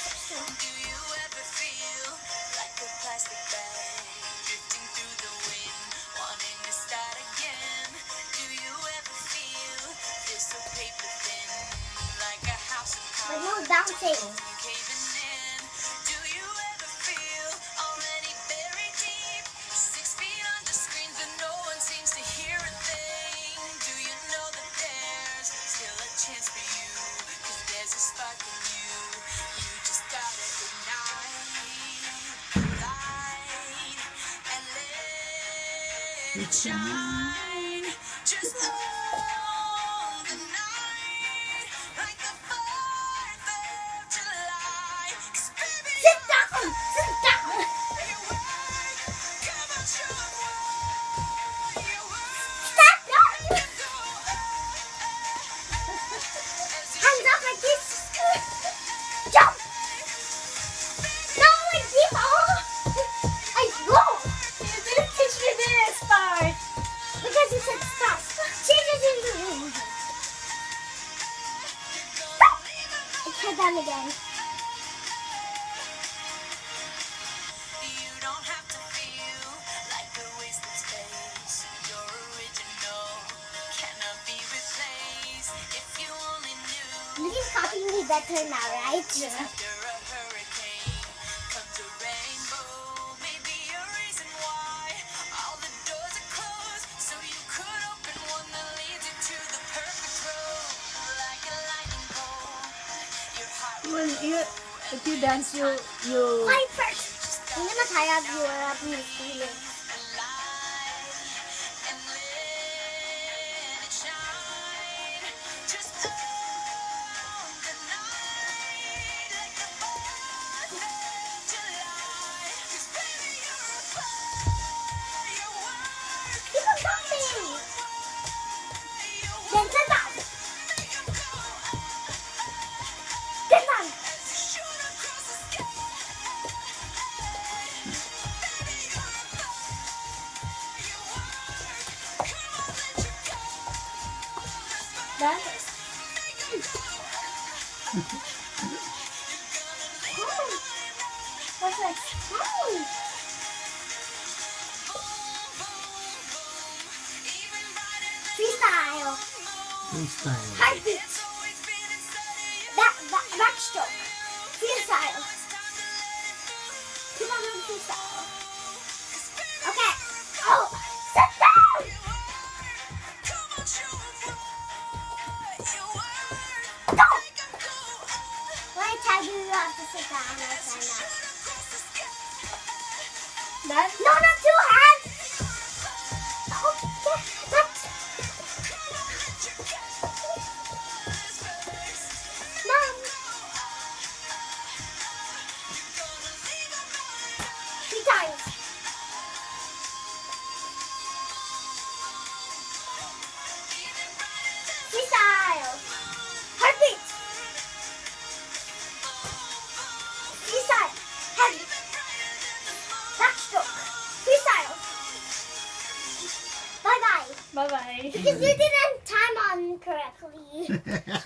Do you ever feel like a plastic bag drifting through the wind, wanting to start again? Do you ever feel so paper thin, like a house of cards? There's no dancing. Caving in. Do you ever feel already buried deep, 6 feet under screens, but no one seems to hear a thing? Do you know that there's still a chance for you? 'Cause there's a spark in you. You just gotta ignite the light and let it shine. Just own the night like the 4th of July. 'Cause baby, Sit down. Sit down. you work. Come on, show 'em why you work. Stop down. Go as you Hands up like this. Jump. No, like this. Oh. I go. You didn't teach me this part. Because you said stop. Change it into the room. stop. It's head down again. You don't have to feel like a wasted space. You're original, cannot be replaced. If you only knew. You can copy me better now, right? After a hurricane comes a rainbow. Maybe a reason why all the doors are closed, so you could open one that leads you to the perfect road. Like a lightning bolt, your heart will If you dance, you. Quiet first. Hindi matayag yung harap mo feeling. alive and let it shine. Just own the night like the 4th of July. 'Cause baby, you're a firework. Keep on jumping. Then sit down. Make 'em go Sit down. as you shoot across the sky. Baby, you're a firework. Come on, let you go. Dance. Make 'em go. What's next? Freestyle. Freestyle. Heartbeat. Backstroke. Freestyle. Keep on doing freestyle. Okay. Oh, sit down. Go. When I tell you, you have to sit down. I sign up. Dance. No, not two hands. Okay. That's. Mom. 3 times. Freestyle. Heartbeat. Freestyle. Heartbeat. Backstroke. Freestyle. Bye bye. Bye bye. Because you didn't time on correctly.